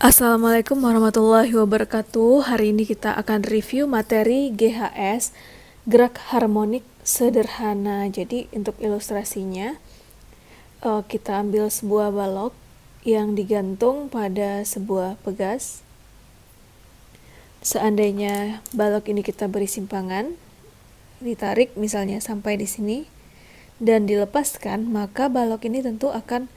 Assalamualaikum warahmatullahi wabarakatuh. Hari ini kita akan review materi GHS, gerak harmonik sederhana. Jadi untuk ilustrasinya, kita ambil sebuah balok yang digantung pada sebuah pegas. Seandainya balok ini kita beri simpangan, ditarik misalnya sampai di sini, dan dilepaskan, maka balok ini tentu akan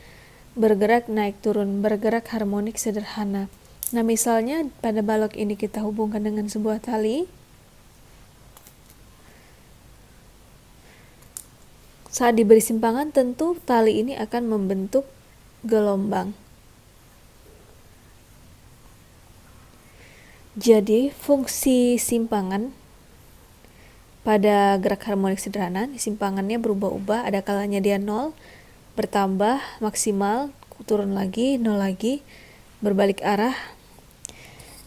bergerak naik turun, bergerak harmonik sederhana. Nah, misalnya pada balok ini kita hubungkan dengan sebuah tali. Saat diberi simpangan, tentu tali ini akan membentuk gelombang. Jadi, fungsi simpangan pada gerak harmonik sederhana, simpangannya berubah-ubah, ada kalanya dia 0, bertambah, maksimal, turun lagi, 0 lagi, berbalik arah.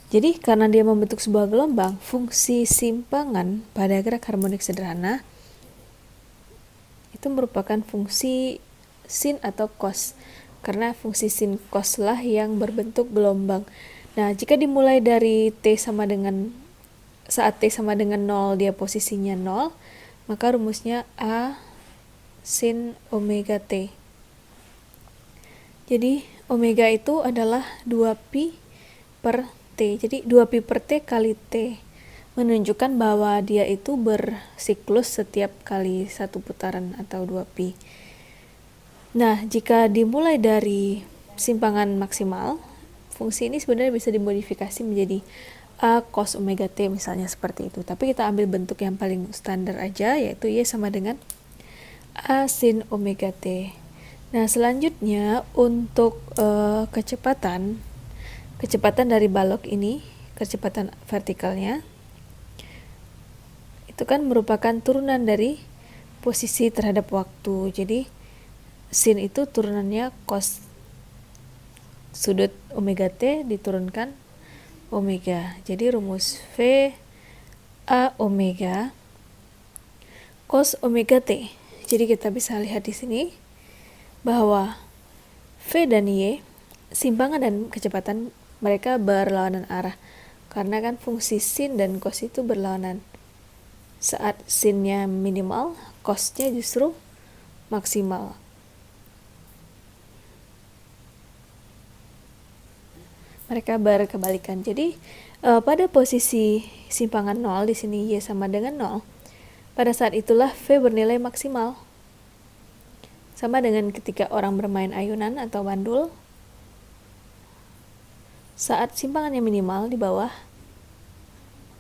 Jadi karena dia membentuk sebuah gelombang, fungsi simpangan pada gerak harmonik sederhana itu merupakan fungsi sin atau cos, karena fungsi sin cos lah yang berbentuk gelombang. Nah, jika dimulai dari T sama dengan, saat T sama dengan 0 dia posisinya 0, maka rumusnya A sin omega T. Jadi omega itu adalah 2pi per T. Jadi 2pi per T kali T menunjukkan bahwa dia itu bersiklus setiap kali satu putaran atau 2pi. Nah, jika dimulai dari simpangan maksimal, fungsi ini sebenarnya bisa dimodifikasi menjadi A cos omega T misalnya seperti itu. Tapi kita ambil bentuk yang paling standar aja, yaitu Y sama dengan A sin omega T. Nah, selanjutnya untuk kecepatan dari balok ini, kecepatan vertikalnya, itu kan merupakan turunan dari posisi terhadap waktu. Jadi, sin itu turunannya cos sudut omega T diturunkan omega. Jadi, rumus V A omega cos omega T. Jadi, kita bisa lihat di sini bahwa V dan Y, simpangan dan kecepatan, mereka berlawanan arah. Karena kan fungsi sin dan cos itu berlawanan. Saat sinnya minimal, cosnya justru maksimal. Mereka berkebalikan. Jadi, pada posisi simpangan 0, di sini Y sama dengan 0, pada saat itulah V bernilai maksimal. Sama dengan ketika orang bermain ayunan atau bandul, saat simpangannya minimal di bawah,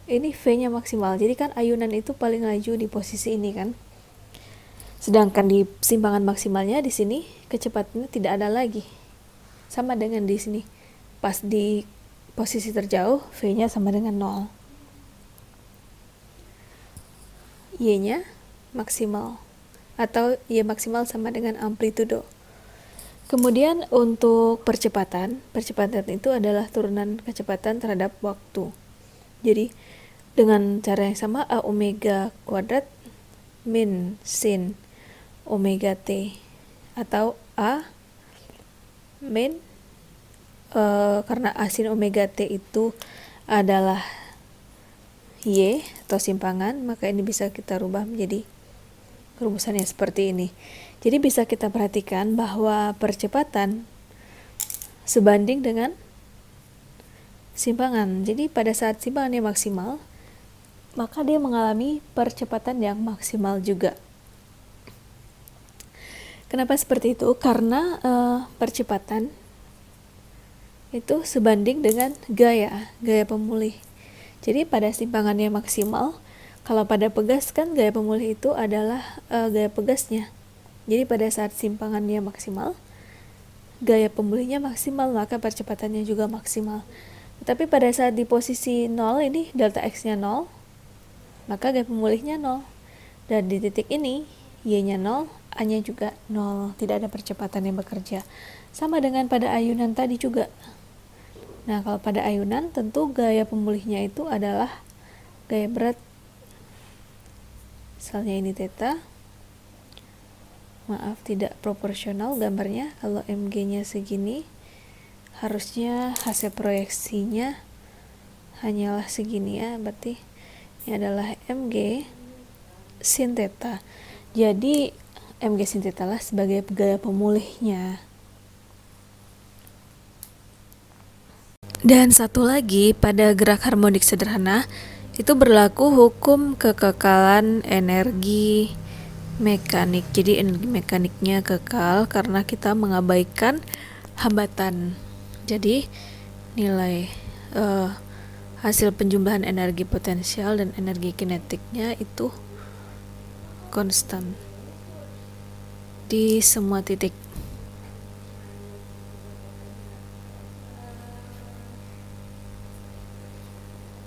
ini V-nya maksimal. Jadi kan ayunan itu paling laju di posisi ini kan. Sedangkan di simpangan maksimalnya di sini kecepatannya tidak ada lagi. Sama dengan di sini. Pas di posisi terjauh, V-nya sama dengan 0. Y-nya maksimal. Atau Y maksimal sama dengan amplitudo. Kemudian untuk percepatan itu adalah turunan kecepatan terhadap waktu. Jadi dengan cara yang sama, A omega kuadrat min sin omega T, atau A min, karena A sin omega T itu adalah Y atau simpangan, maka ini bisa kita rubah menjadi rumusannya seperti ini. Jadi bisa kita perhatikan bahwa percepatan sebanding dengan simpangan. Jadi pada saat simpangannya maksimal, maka dia mengalami percepatan yang maksimal juga. Kenapa seperti itu? Karena percepatan itu sebanding dengan gaya pemulih. Jadi pada simpangannya maksimal, kalau pada pegas kan gaya pemulih itu adalah gaya pegasnya. Jadi pada saat simpangannya maksimal, gaya pemulihnya maksimal, maka percepatannya juga maksimal. Tetapi pada saat di posisi 0 ini, delta X-nya 0, maka gaya pemulihnya 0. Dan di titik ini, Y-nya 0, A-nya juga 0. Tidak ada percepatan yang bekerja. Sama dengan pada ayunan tadi juga. Nah, kalau pada ayunan, tentu gaya pemulihnya itu adalah gaya berat. Misalnya ini theta. Maaf, tidak proporsional gambarnya. Kalau mg-nya segini, harusnya hasil proyeksinya hanyalah segini ya, berarti ini adalah mg sin theta. Jadi mg sin theta lah sebagai gaya pemulihnya. Dan satu lagi, pada gerak harmonik sederhana itu berlaku hukum kekekalan energi mekanik. Jadi energi mekaniknya kekal karena kita mengabaikan hambatan. Jadi nilai hasil penjumlahan energi potensial dan energi kinetiknya itu konstan di semua titik.